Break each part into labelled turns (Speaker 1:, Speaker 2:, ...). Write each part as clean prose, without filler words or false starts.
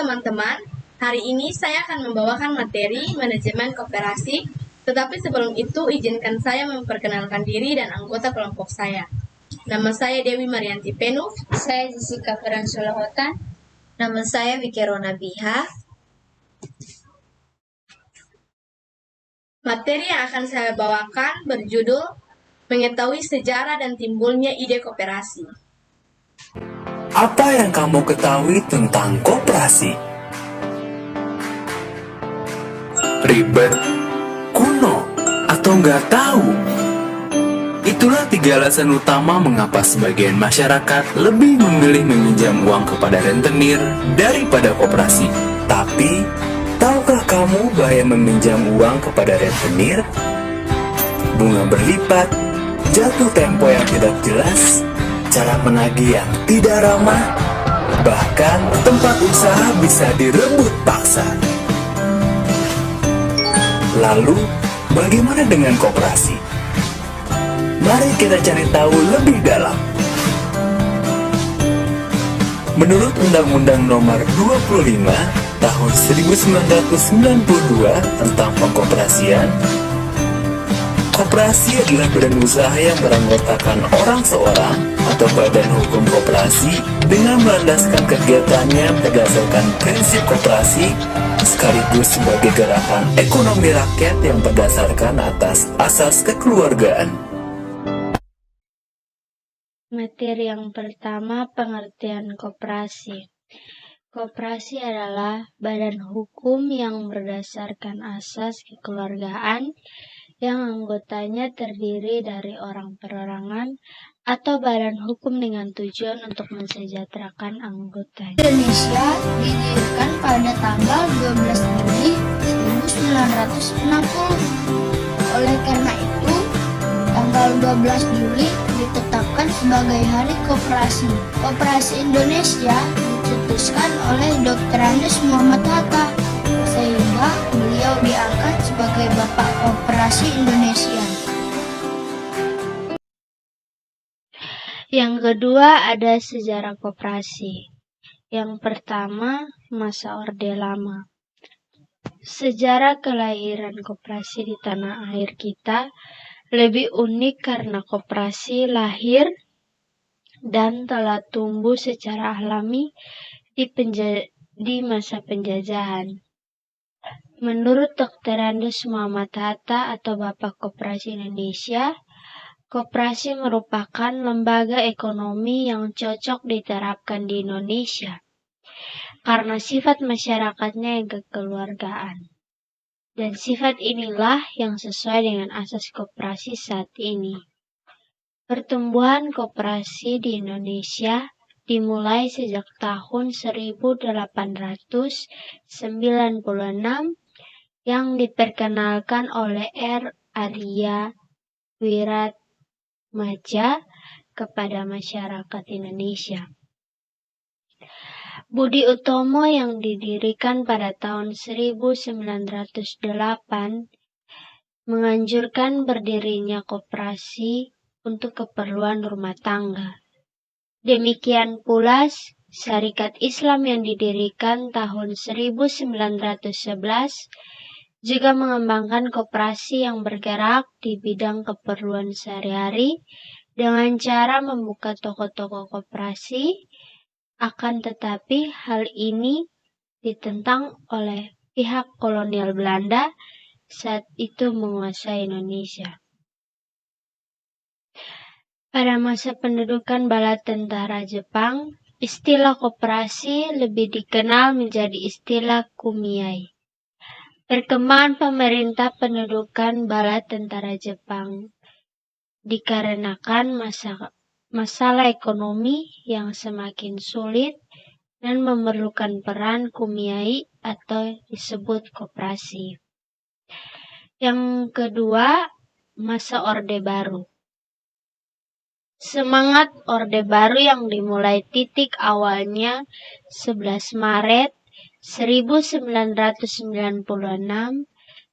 Speaker 1: teman-teman, hari ini saya akan membawakan materi manajemen koperasi, tetapi sebelum itu izinkan saya memperkenalkan diri dan anggota kelompok saya. Nama saya Dewi Marianti Penuh.
Speaker 2: Saya Jessica Feransulahotan.
Speaker 3: Nama saya Vicky Rona Biha.
Speaker 1: Materi yang akan saya bawakan berjudul Mengetahui Sejarah dan Timbulnya Ide Koperasi.
Speaker 4: Apa yang kamu ketahui tentang koperasi? Ribet, kuno, atau nggak tahu? Itulah 3 alasan utama mengapa sebagian masyarakat lebih memilih meminjam uang kepada rentenir daripada koperasi. Tapi, tahukah kamu bahaya meminjam uang kepada rentenir? Bunga berlipat, jatuh tempo yang tidak jelas, cara menagih yang tidak ramah, bahkan tempat usaha bisa direbut paksa. Lalu, bagaimana dengan koperasi? Mari kita cari tahu lebih dalam. Menurut Undang-Undang Nomor 25 Tahun 1992 tentang Pengkoperasian, koperasi adalah badan usaha yang beranggotakan orang seorang atau badan hukum koperasi dengan melandaskan kegiatannya berdasarkan prinsip koperasi sekaligus sebagai gerakan ekonomi rakyat yang berdasarkan atas asas kekeluargaan.
Speaker 2: Materi yang pertama, pengertian koperasi. Koperasi adalah badan hukum yang berdasarkan asas kekeluargaan yang anggotanya terdiri dari orang perorangan atau badan hukum dengan tujuan untuk mensejahterakan anggotanya.
Speaker 5: Indonesia didirikan pada tanggal 12 Juli 1960. Oleh karena itu, tanggal 12 Juli ditetapkan sebagai Hari Koperasi. Koperasi Indonesia dicetuskan oleh Dr. Andes Muhammad Hatta, sehingga beliau diangkat sebagai Bapak Koperasi Indonesia.
Speaker 2: Yang kedua ada sejarah koperasi. Yang pertama, masa Orde Lama. Sejarah kelahiran koperasi di tanah air kita lebih unik karena koperasi lahir dan telah tumbuh secara alami di masa penjajahan. Menurut Dr. Andes Muhammad Hatta atau Bapak Koperasi Indonesia, koperasi merupakan lembaga ekonomi yang cocok diterapkan di Indonesia karena sifat masyarakatnya yang kekeluargaan. Dan sifat inilah yang sesuai dengan asas koperasi saat ini. Pertumbuhan koperasi di Indonesia dimulai sejak tahun 1896 yang diperkenalkan oleh R. Arya Wiratmaja kepada masyarakat Indonesia. Budi Utomo yang didirikan pada tahun 1908 menganjurkan berdirinya koperasi untuk keperluan rumah tangga. Demikian pula Syarikat Islam yang didirikan tahun 1911 juga mengembangkan koperasi yang bergerak di bidang keperluan sehari-hari dengan cara membuka toko-toko koperasi. Akan tetapi hal ini ditentang oleh pihak kolonial Belanda saat itu menguasai Indonesia. Pada masa pendudukan bala tentara Jepang, istilah koperasi lebih dikenal menjadi istilah kumiai. Perkembangan pemerintah pendudukan bala tentara Jepang dikarenakan masalah ekonomi yang semakin sulit dan memerlukan peran kumiai atau disebut koperasi. Yang kedua, masa Orde Baru. Semangat Orde Baru yang dimulai titik awalnya 11 Maret 1996,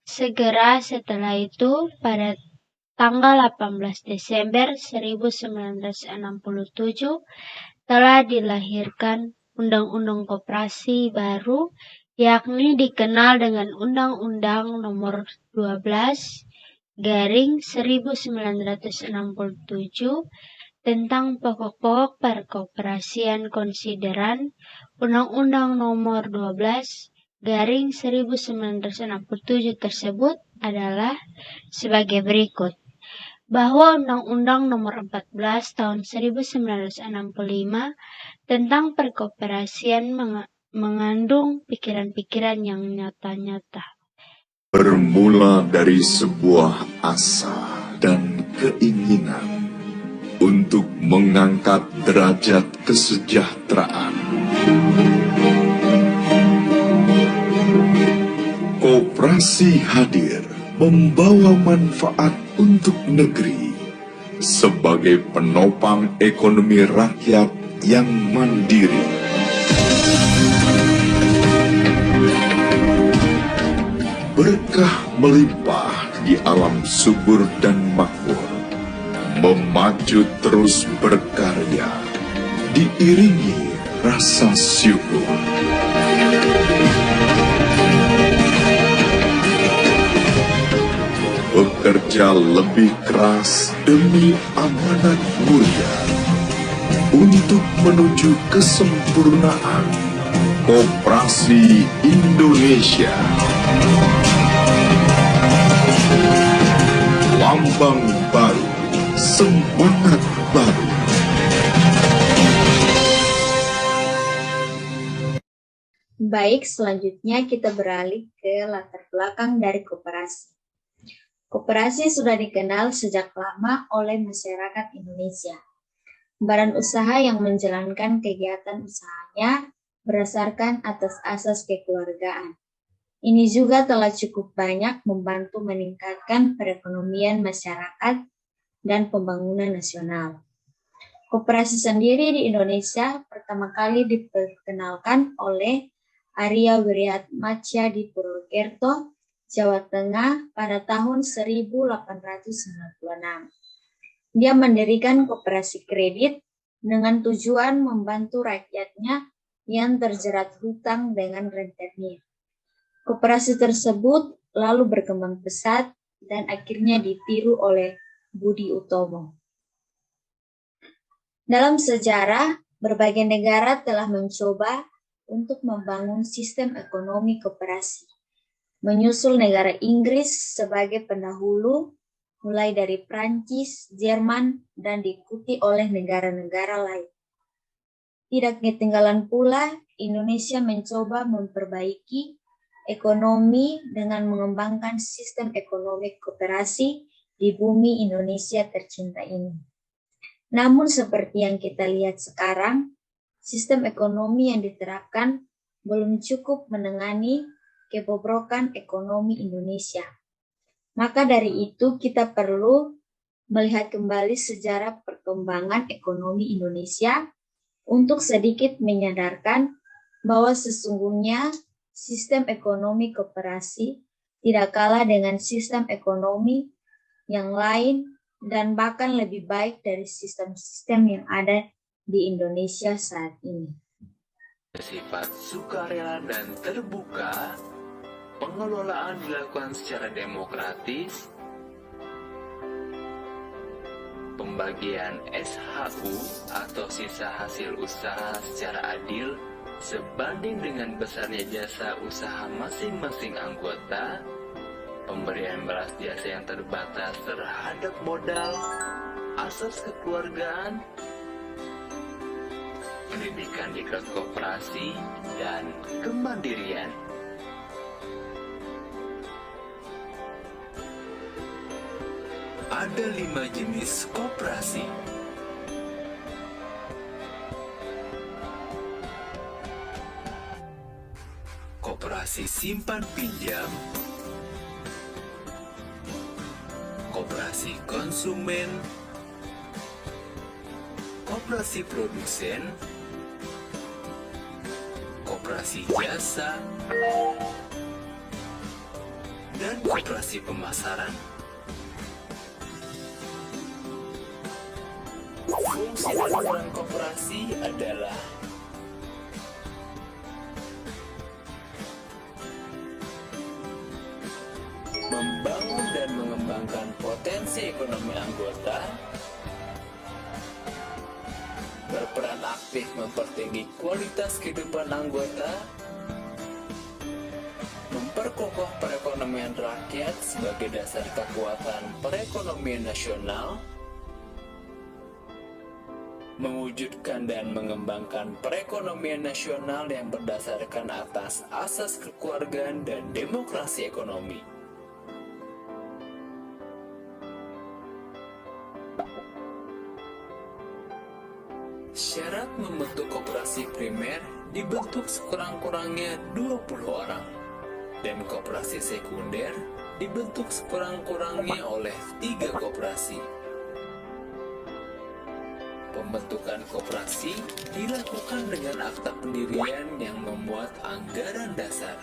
Speaker 2: segera setelah itu pada tanggal 18 Desember 1967 telah dilahirkan Undang-Undang Koperasi baru, yakni dikenal dengan Undang-Undang Nomor 12 garing 1967 tentang pokok-pokok perkoperasian konsideran. Undang-Undang Nomor 12 garing 1967 tersebut adalah sebagai berikut. Bahwa Undang-Undang Nomor 14 tahun 1965 tentang perkoperasian mengandung pikiran-pikiran yang nyata-nyata.
Speaker 6: Bermula dari sebuah asa dan keinginan untuk mengangkat derajat kesejahteraan. Koperasi hadir membawa manfaat untuk negeri sebagai penopang ekonomi rakyat yang mandiri. Berkah melimpah di alam subur dan makmur, memacu terus berkarya, diiringi rasa syukur. Bekerja lebih keras demi amanat mulia untuk menuju kesempurnaan Koperasi Indonesia. Lambang baru, semangat baru.
Speaker 3: Baik, selanjutnya kita beralih ke latar belakang dari koperasi. Koperasi sudah dikenal sejak lama oleh masyarakat Indonesia. Badan usaha yang menjalankan kegiatan usahanya berdasarkan atas asas kekeluargaan. Ini juga telah cukup banyak membantu meningkatkan perekonomian masyarakat dan pembangunan nasional. Koperasi sendiri di Indonesia pertama kali diperkenalkan oleh Arya Wiryatmaja di Purwokerto, Jawa Tengah pada tahun 1896. Dia mendirikan koperasi kredit dengan tujuan membantu rakyatnya yang terjerat hutang dengan rentenir. Koperasi tersebut lalu berkembang pesat dan akhirnya ditiru oleh Budi Utomo. Dalam sejarah, berbagai negara telah mencoba untuk membangun sistem ekonomi koperasi, menyusul negara Inggris sebagai pendahulu, mulai dari Prancis, Jerman, dan diikuti oleh negara-negara lain. Tidak ketinggalan pula, Indonesia mencoba memperbaiki ekonomi dengan mengembangkan sistem ekonomi koperasi di bumi Indonesia tercinta ini. Namun seperti yang kita lihat sekarang, sistem ekonomi yang diterapkan belum cukup menangani kebobrokan ekonomi Indonesia. Maka dari itu kita perlu melihat kembali sejarah perkembangan ekonomi Indonesia untuk sedikit menyadarkan bahwa sesungguhnya sistem ekonomi koperasi tidak kalah dengan sistem ekonomi yang lain dan bahkan lebih baik dari sistem-sistem yang ada di Indonesia saat ini.
Speaker 4: Bersifat sukarela dan terbuka, pengelolaan dilakukan secara demokratis, pembagian SHU atau sisa hasil usaha secara adil sebanding dengan besarnya jasa usaha masing-masing anggota, pemberian balas jasa yang terbatas terhadap modal, asas kekeluargaan, pendidikan di kelas koperasi, dan kemandirian. Ada 5 jenis koperasi. Koperasi simpan pinjam, koperasi konsumen, koperasi produsen, koperasi jasa, dan koperasi pemasaran. Fungsi aturan koperasi adalah membangun dan mengembangkan potensi ekonomi anggota, berperan aktif mempertinggi kualitas kehidupan anggota, memperkokoh perekonomian rakyat sebagai dasar kekuatan perekonomian nasional, mewujudkan dan mengembangkan perekonomian nasional yang berdasarkan atas asas kekeluargaan dan demokrasi ekonomi. Syarat membentuk koperasi primer dibentuk sekurang-kurangnya 20 orang, dan koperasi sekunder dibentuk sekurang-kurangnya oleh 3 koperasi. Pembentukan koperasi dilakukan dengan akta pendirian yang memuat anggaran dasar.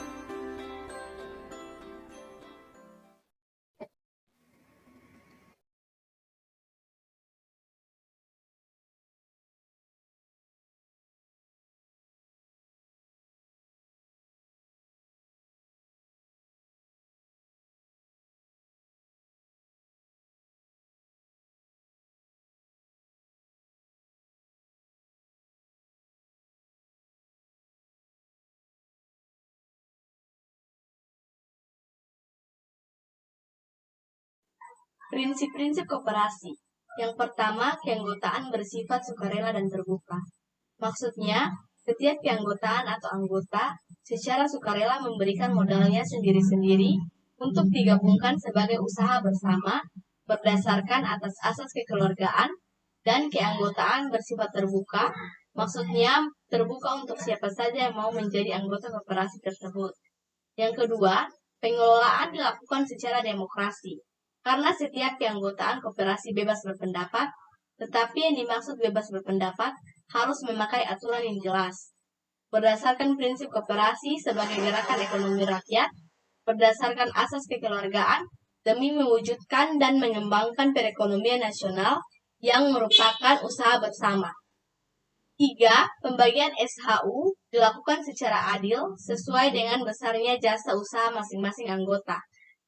Speaker 1: Prinsip-prinsip koperasi. Yang pertama, keanggotaan bersifat sukarela dan terbuka. Maksudnya, setiap keanggotaan atau anggota secara sukarela memberikan modalnya sendiri-sendiri untuk digabungkan sebagai usaha bersama berdasarkan atas asas kekeluargaan, dan keanggotaan bersifat terbuka. Maksudnya, terbuka untuk siapa saja yang mau menjadi anggota koperasi tersebut. Yang kedua, pengelolaan dilakukan secara demokrasi. Karena setiap keanggotaan koperasi bebas berpendapat, tetapi yang dimaksud bebas berpendapat harus memakai aturan yang jelas. Berdasarkan prinsip koperasi sebagai gerakan ekonomi rakyat, berdasarkan asas kekeluargaan, demi mewujudkan dan mengembangkan perekonomian nasional yang merupakan usaha bersama. 3. Pembagian SHU dilakukan secara adil sesuai dengan besarnya jasa usaha masing-masing anggota.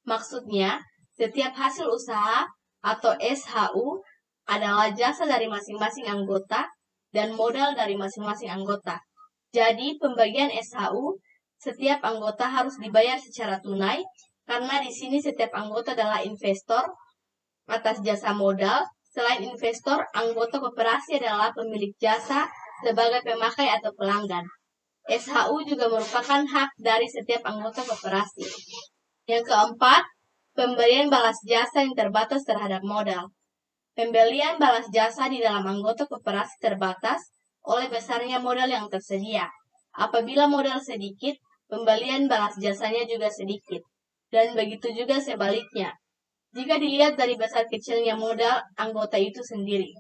Speaker 1: Maksudnya, setiap hasil usaha atau SHU adalah jasa dari masing-masing anggota dan modal dari masing-masing anggota. Jadi, pembagian SHU setiap anggota harus dibayar secara tunai karena di sini setiap anggota adalah investor atas jasa modal. Selain investor, anggota koperasi adalah pemilik jasa sebagai pemakai atau pelanggan. SHU juga merupakan hak dari setiap anggota koperasi. Yang keempat, pemberian balas jasa yang terbatas terhadap modal. Pembelian balas jasa di dalam anggota koperasi terbatas oleh besarnya modal yang tersedia. Apabila modal sedikit, pembelian balas jasanya juga sedikit. Dan begitu juga sebaliknya, jika dilihat dari besar kecilnya modal anggota itu sendiri.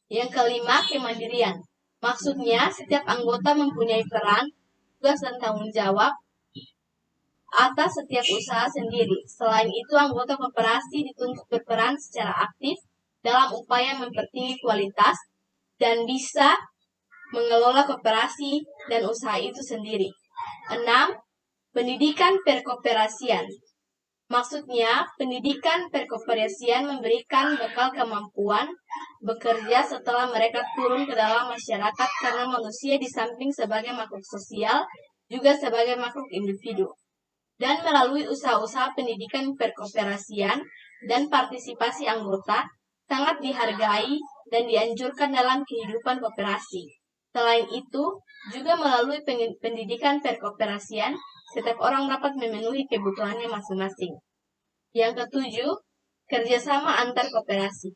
Speaker 1: Yang kelima, kemandirian. Maksudnya, setiap anggota mempunyai peran, tugas dan tanggung jawab atas setiap usaha sendiri. Selain itu, anggota koperasi dituntut berperan secara aktif dalam upaya mempertinggi kualitas dan bisa mengelola koperasi dan usaha itu sendiri. 6. Pendidikan perkoperasian. Maksudnya, pendidikan perkoperasian memberikan bekal kemampuan bekerja setelah mereka turun ke dalam masyarakat karena manusia di samping sebagai makhluk sosial, juga sebagai makhluk individu. Dan melalui usaha-usaha pendidikan perkoperasian dan partisipasi anggota sangat dihargai dan dianjurkan dalam kehidupan koperasi. Selain itu, juga melalui pendidikan perkoperasian, setiap orang dapat memenuhi kebutuhannya masing-masing. Yang ketujuh, kerjasama antar koperasi.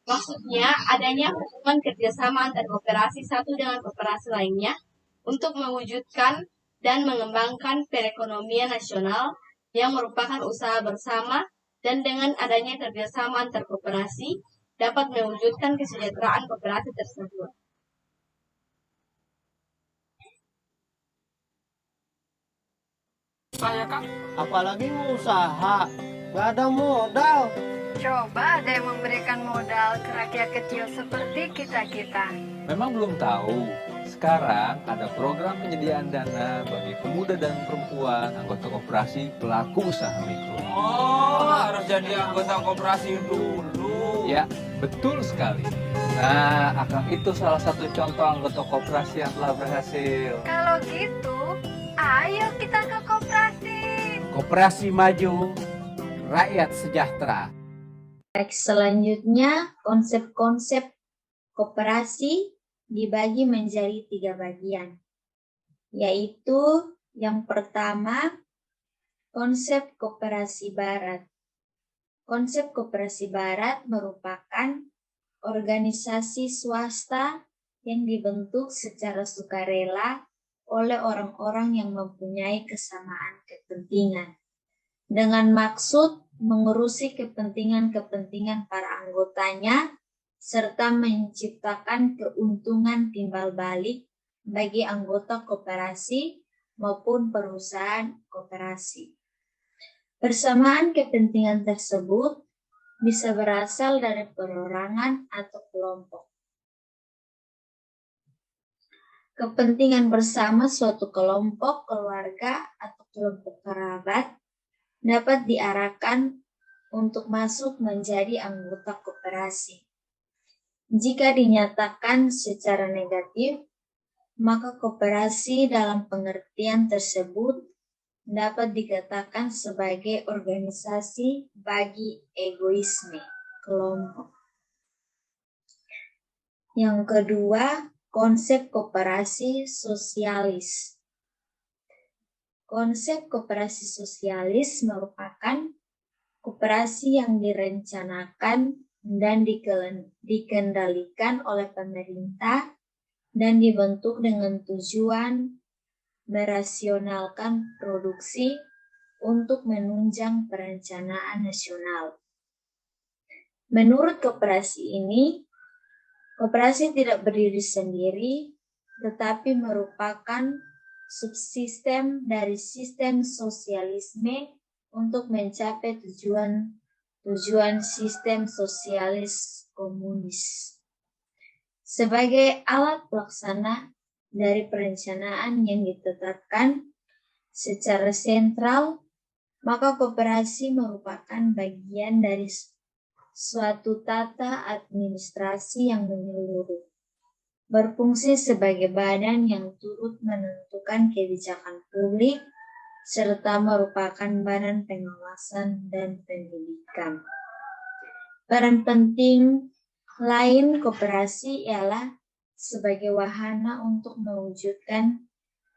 Speaker 1: Maksudnya, adanya hubungan kerjasama antar koperasi satu dengan koperasi lainnya untuk mewujudkan dan mengembangkan perekonomian nasional yang merupakan usaha bersama, dan dengan adanya kerjasama antar koperasi dapat mewujudkan kesejahteraan koperasi tersebut.
Speaker 7: Saya Kak, apalagi mau usaha, gak ada modal.
Speaker 8: Coba ada yang memberikan modal ke rakyat kecil seperti kita-kita.
Speaker 9: Memang belum tahu,
Speaker 8: sekarang ada program penyediaan dana bagi pemuda dan perempuan anggota koperasi pelaku usaha mikro.
Speaker 4: Oh, harus jadi anggota koperasi dulu.
Speaker 8: Ya, betul sekali. Nah, Akang itu salah satu contoh anggota koperasi yang telah berhasil.
Speaker 9: Kalau gitu, ayo kita ke koperasi.
Speaker 7: Koperasi maju, rakyat sejahtera.
Speaker 3: Baik, selanjutnya konsep-konsep koperasi dibagi menjadi 3 bagian, yaitu yang pertama, konsep koperasi barat. Konsep koperasi barat merupakan organisasi swasta yang dibentuk secara sukarela oleh orang-orang yang mempunyai kesamaan kepentingan, dengan maksud mengurusi kepentingan-kepentingan para anggotanya, serta menciptakan keuntungan timbal balik bagi anggota koperasi maupun perusahaan koperasi. Persamaan kepentingan tersebut bisa berasal dari perorangan atau kelompok. Kepentingan bersama suatu kelompok, keluarga, atau kelompok kerabat dapat diarahkan untuk masuk menjadi anggota koperasi. Jika dinyatakan secara negatif, maka koperasi dalam pengertian tersebut dapat dikatakan sebagai organisasi bagi egoisme kelompok. Yang kedua, konsep koperasi sosialis. Konsep koperasi sosialis merupakan koperasi yang direncanakan dan dikendalikan oleh pemerintah dan dibentuk dengan tujuan merasionalkan produksi untuk menunjang perencanaan nasional. Menurut koperasi ini, koperasi tidak berdiri sendiri, tetapi merupakan subsistem dari sistem sosialisme untuk mencapai tujuan sistem sosialis komunis. Sebagai alat pelaksana dari perencanaan yang ditetapkan secara sentral, maka koperasi merupakan bagian dari suatu tata administrasi yang menyeluruh, berfungsi sebagai badan yang turut menentukan kebijakan publik, serta merupakan badan pengawasan dan pendidikan. Peran penting lain koperasi ialah sebagai wahana untuk mewujudkan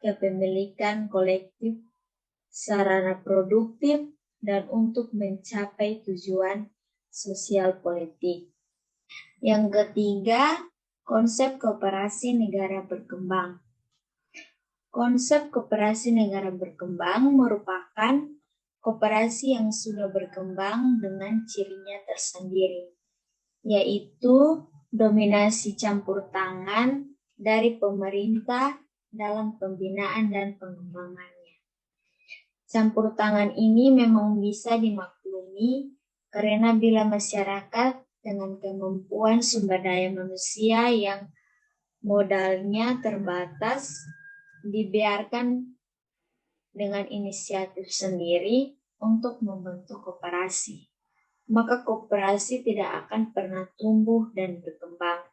Speaker 3: kepemilikan kolektif, sarana produktif, dan untuk mencapai tujuan sosial politik. Yang ketiga, konsep koperasi negara berkembang. Konsep koperasi negara berkembang merupakan koperasi yang sudah berkembang dengan cirinya tersendiri, yaitu dominasi campur tangan dari pemerintah dalam pembinaan dan pengembangannya. Campur tangan ini memang bisa dimaklumi karena bila masyarakat dengan kemampuan sumber daya manusia yang modalnya terbatas dibiarkan dengan inisiatif sendiri untuk membentuk koperasi, maka koperasi tidak akan pernah tumbuh dan berkembang.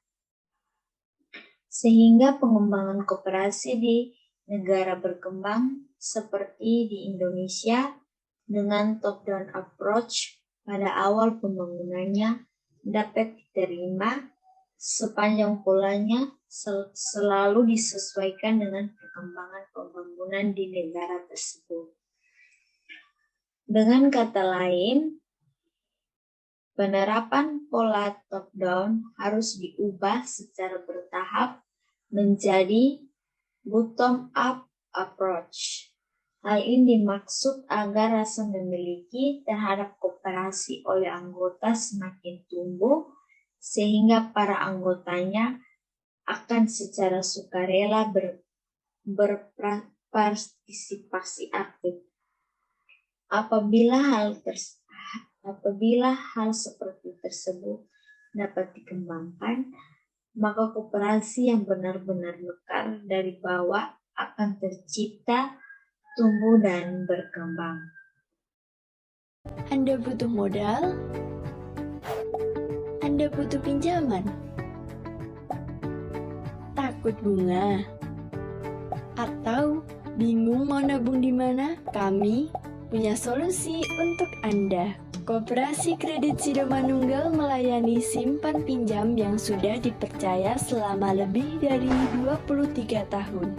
Speaker 3: Sehingga pengembangan koperasi di negara berkembang seperti di Indonesia dengan top-down approach pada awal pembangunannya dapat diterima sepanjang polanya selalu disesuaikan dengan perkembangan pembangunan di negara tersebut. Dengan kata lain, penerapan pola top-down harus diubah secara bertahap menjadi bottom-up approach. Hal ini dimaksud agar rasa memiliki terhadap koperasi oleh anggota semakin tumbuh, sehingga para anggotanya akan secara sukarela berpartisipasi aktif. Apabila hal seperti tersebut dapat dikembangkan, maka koperasi yang benar-benar mekar dari bawah akan tercipta, tumbuh, dan berkembang.
Speaker 10: Anda butuh modal? Anda butuh pinjaman? Takut bunga? Atau bingung mau nabung di mana? Kami punya solusi untuk Anda. Koperasi Kredit Sido Manunggal melayani simpan pinjam yang sudah dipercaya selama lebih dari 23 tahun.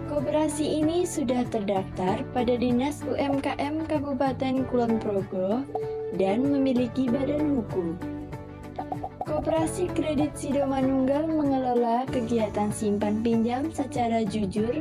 Speaker 10: Koperasi ini sudah terdaftar pada Dinas UMKM Kabupaten Kulon Progo dan memiliki badan hukum. Koperasi Kredit Sido Manunggal mengelola kegiatan simpan pinjam secara jujur,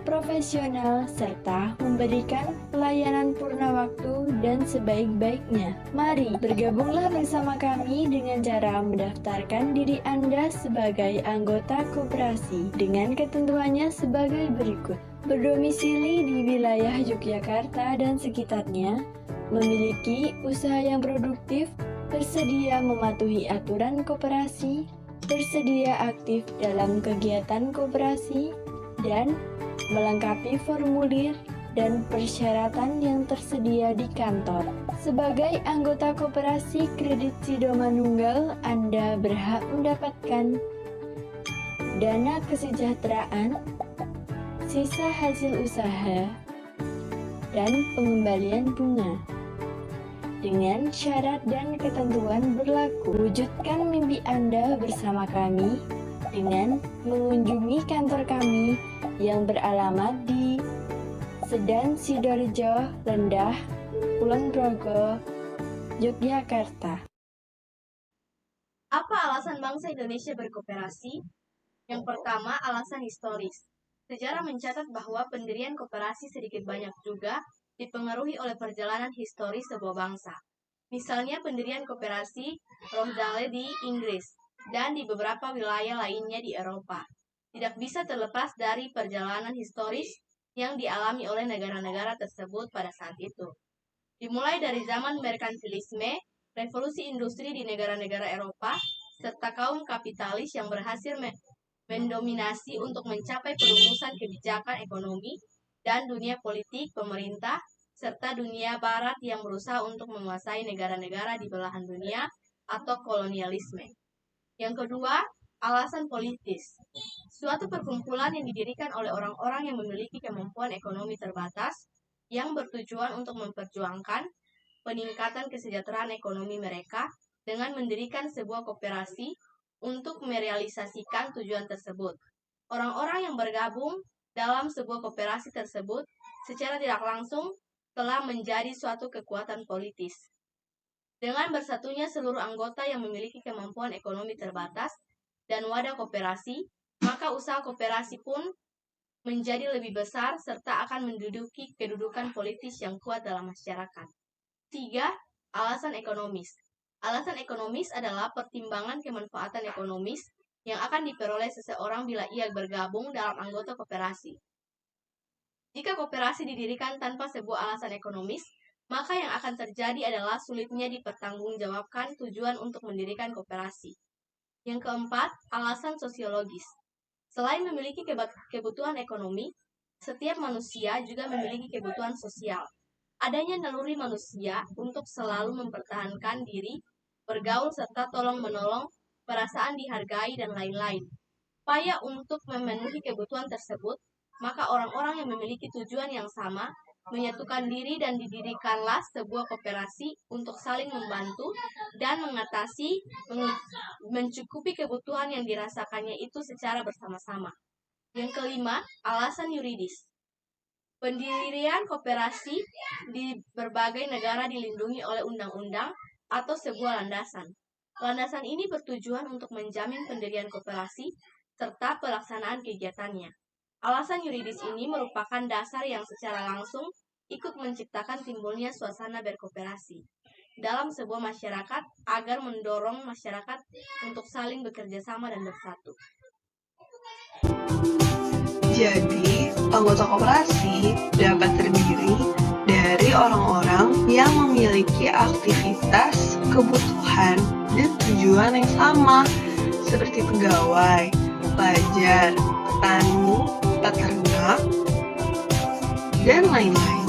Speaker 10: profesional, serta memberikan pelayanan purna waktu dan sebaik-baiknya. Mari bergabunglah bersama kami dengan cara mendaftarkan diri Anda sebagai anggota koperasi dengan ketentuannya sebagai berikut. Berdomisili di wilayah Yogyakarta dan sekitarnya, memiliki usaha yang produktif, bersedia mematuhi aturan koperasi, bersedia aktif dalam kegiatan koperasi, dan melengkapi formulir dan persyaratan yang tersedia di kantor. Sebagai anggota koperasi Kredit Sido Manunggal, Anda berhak mendapatkan dana kesejahteraan, sisa hasil usaha, dan pengembalian bunga. Dengan syarat dan ketentuan berlaku, wujudkan mimpi Anda bersama kami dengan mengunjungi kantor kami yang beralamat di Sedan Sidorejo, Lendah, Kulon Progo, Yogyakarta.
Speaker 1: Apa alasan bangsa Indonesia berkooperasi? Yang pertama, alasan historis. Sejarah mencatat bahwa pendirian koperasi sedikit banyak juga dipengaruhi oleh perjalanan historis sebuah bangsa. Misalnya pendirian koperasi Rochdale di Inggris dan di beberapa wilayah lainnya di Eropa. Tidak bisa terlepas dari perjalanan historis yang dialami oleh negara-negara tersebut pada saat itu. Dimulai dari zaman merkantilisme, revolusi industri di negara-negara Eropa, serta kaum kapitalis yang berhasil mendominasi untuk mencapai perumusan kebijakan ekonomi dan dunia politik, pemerintah, serta dunia barat yang berusaha untuk menguasai negara-negara di belahan dunia atau kolonialisme. Yang kedua, alasan politis. Suatu perkumpulan yang didirikan oleh orang-orang yang memiliki kemampuan ekonomi terbatas yang bertujuan untuk memperjuangkan peningkatan kesejahteraan ekonomi mereka dengan mendirikan sebuah koperasi untuk merealisasikan tujuan tersebut. Orang-orang yang bergabung dalam sebuah koperasi tersebut secara tidak langsung telah menjadi suatu kekuatan politis. Dengan bersatunya seluruh anggota yang memiliki kemampuan ekonomi terbatas dan wadah koperasi, maka usaha koperasi pun menjadi lebih besar serta akan menduduki kedudukan politis yang kuat dalam masyarakat. 3. Alasan ekonomis. Alasan ekonomis adalah pertimbangan kemanfaatan ekonomis yang akan diperoleh seseorang bila ia bergabung dalam anggota koperasi. Jika koperasi didirikan tanpa sebuah alasan ekonomis, maka yang akan terjadi adalah sulitnya dipertanggungjawabkan tujuan untuk mendirikan koperasi. Yang keempat, alasan sosiologis. Selain memiliki kebutuhan ekonomi, setiap manusia juga memiliki kebutuhan sosial. Adanya naluri manusia untuk selalu mempertahankan diri, bergaul serta tolong-menolong, perasaan dihargai, dan lain-lain. Upaya untuk memenuhi kebutuhan tersebut, maka orang-orang yang memiliki tujuan yang sama menyatukan diri dan didirikanlah sebuah koperasi untuk saling membantu dan mengatasi, mencukupi kebutuhan yang dirasakannya itu secara bersama-sama. Yang kelima, alasan yuridis. Pendirian koperasi di berbagai negara dilindungi oleh undang-undang atau sebuah landasan. Landasan ini bertujuan untuk menjamin pendirian koperasi serta pelaksanaan kegiatannya. Alasan yuridis ini merupakan dasar yang secara langsung ikut menciptakan timbulnya suasana berkooperasi dalam sebuah masyarakat agar mendorong masyarakat untuk saling bekerja sama dan bersatu.
Speaker 11: Jadi, anggota koperasi dapat terdiri dari orang-orang yang memiliki aktivitas, kebutuhan, dan tujuan yang sama, seperti pegawai, pelajar, petani, peternak, dan lain-lain.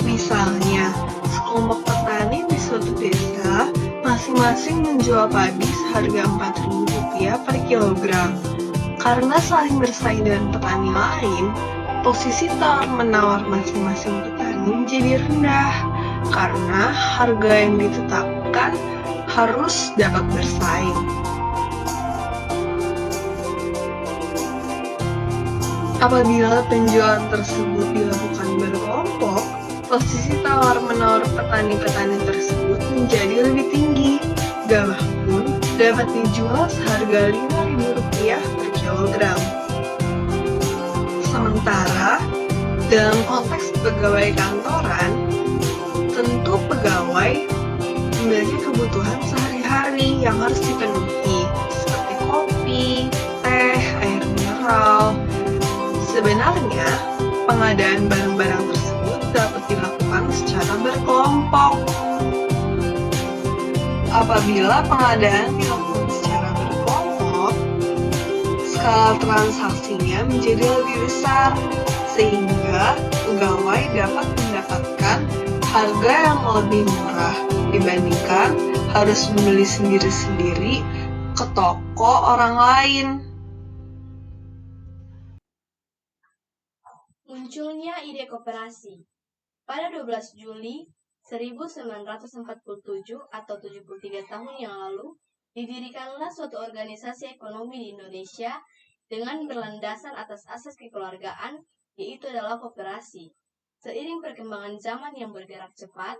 Speaker 11: Misalnya, sekelompok petani di suatu desa masing-masing menjual padi seharga Rp4.000 per kilogram. Karena saling bersaing dengan petani lain, posisi tawar-menawar masing-masing petani menjadi rendah karena harga yang ditetapkan harus dapat bersaing. Apabila penjualan tersebut dilakukan berkelompok, posisi tawar-menawar petani-petani tersebut menjadi lebih tinggi. Gabah pun dapat dijual seharga Rp5.000 per kilogram. Sementara, dalam konteks pegawai kantoran, tentu pegawai memiliki kebutuhan sehari-hari yang harus dipenuhi, seperti kopi, teh, air mineral. Sebenarnya, pengadaan barang-barang tersebut dapat dilakukan secara berkelompok. Apabila pengadaan dilakukan secara berkelompok, skala transaksinya menjadi lebih besar, sehingga pegawai dapat mendapatkan harga yang lebih murah dibandingkan harus membeli sendiri-sendiri ke toko orang lain.
Speaker 1: Munculnya ide koperasi. Pada 12 Juli 1947 atau 73 tahun yang lalu, didirikanlah suatu organisasi ekonomi di Indonesia dengan berlandaskan atas asas kekeluargaan, yaitu adalah koperasi. Seiring perkembangan zaman yang bergerak cepat,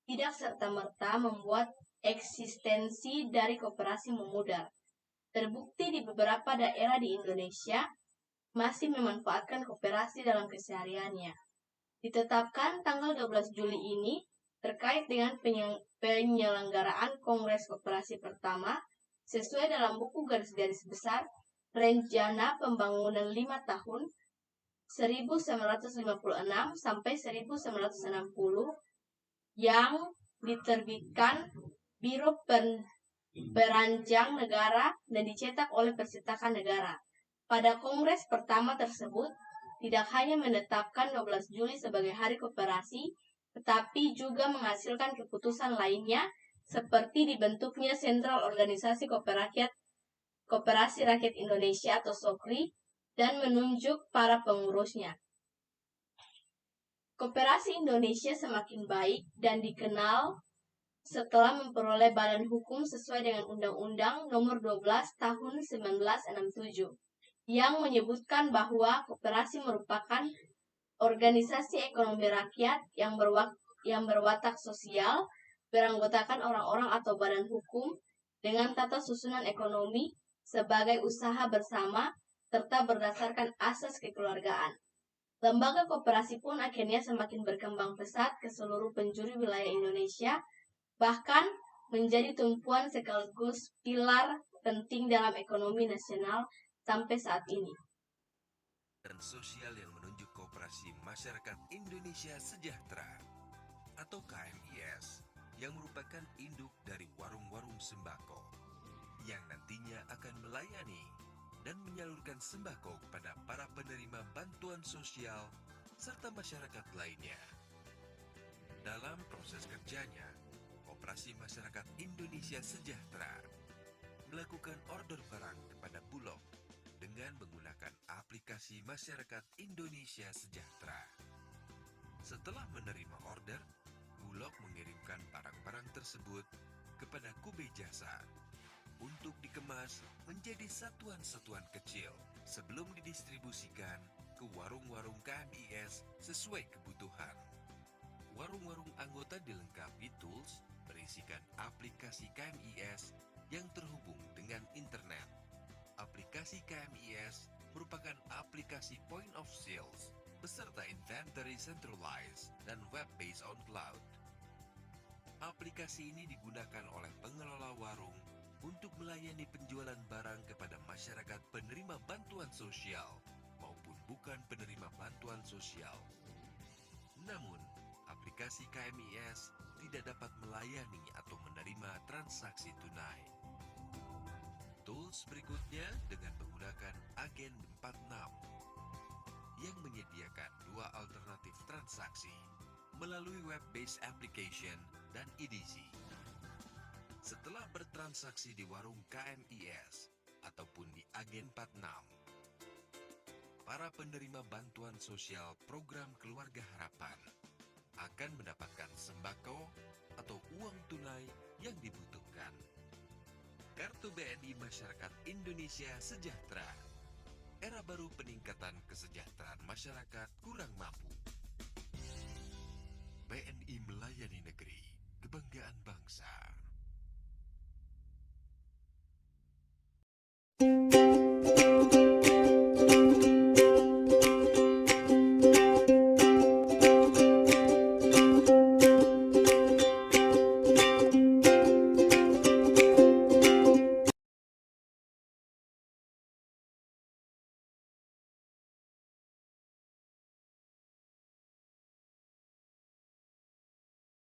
Speaker 1: tidak serta-merta membuat eksistensi dari koperasi memudar. Terbukti di beberapa daerah di Indonesia masih memanfaatkan koperasi dalam kesehariannya. Ditetapkan tanggal 12 Juli ini terkait dengan penyelenggaraan Kongres Koperasi pertama sesuai dalam buku garis-garis besar Rencana Pembangunan 5 tahun 1956 sampai 1960 yang diterbitkan Biro Perancang Negara dan dicetak oleh Percetakan Negara. Pada kongres pertama tersebut, tidak hanya menetapkan 12 Juli sebagai Hari Koperasi, tetapi juga menghasilkan keputusan lainnya seperti dibentuknya Sentral Organisasi Koperasi Rakyat Indonesia atau SOKRI dan menunjuk para pengurusnya. Koperasi Indonesia semakin baik dan dikenal setelah memperoleh badan hukum sesuai dengan Undang-Undang Nomor 12 Tahun 1967 yang menyebutkan bahwa koperasi merupakan organisasi ekonomi rakyat yang berwatak sosial, beranggotakan orang-orang atau badan hukum dengan tata susunan ekonomi sebagai usaha bersama serta berdasarkan asas kekeluargaan. Lembaga koperasi pun akhirnya semakin berkembang pesat ke seluruh penjuru wilayah Indonesia, bahkan menjadi tumpuan sekaligus pilar penting dalam ekonomi nasional sampai saat ini.
Speaker 12: Dan sosial yang menunjuk Koperasi Masyarakat Indonesia Sejahtera atau KMIS yang merupakan induk dari warung-warung sembako yang nantinya akan melayani dan menyalurkan sembako kepada para penerima bantuan sosial serta masyarakat lainnya. Dalam proses kerjanya, Koperasi Masyarakat Indonesia Sejahtera melakukan order barang kepada Bulog dengan menggunakan aplikasi Masyarakat Indonesia Sejahtera. Setelah menerima order, Bulog mengirimkan barang-barang tersebut kepada Kube Jasa untuk dikemas menjadi satuan-satuan kecil sebelum didistribusikan ke warung-warung KMIS sesuai kebutuhan. Warung-warung anggota dilengkapi tools berisikan aplikasi KMIS yang terhubung dengan internet. Aplikasi KMIS merupakan aplikasi point of sales beserta inventory centralized dan web-based on cloud. Aplikasi ini digunakan oleh pengelola warung untuk melayani penjualan barang kepada masyarakat penerima bantuan sosial maupun bukan penerima bantuan sosial. Namun, aplikasi aplikasi KMIS tidak dapat melayani atau menerima transaksi tunai. Tools berikutnya dengan menggunakan Agen 46 yang menyediakan dua alternatif transaksi melalui web-based application dan EDC. Setelah bertransaksi di warung KMIS ataupun di Agen 46, para penerima bantuan sosial program Keluarga Harapan akan mendapatkan sembako atau uang tunai yang dibutuhkan. Kartu BNI Masyarakat Indonesia Sejahtera. Era baru peningkatan kesejahteraan masyarakat kurang mampu. BNI melayani negeri, kebanggaan bangsa.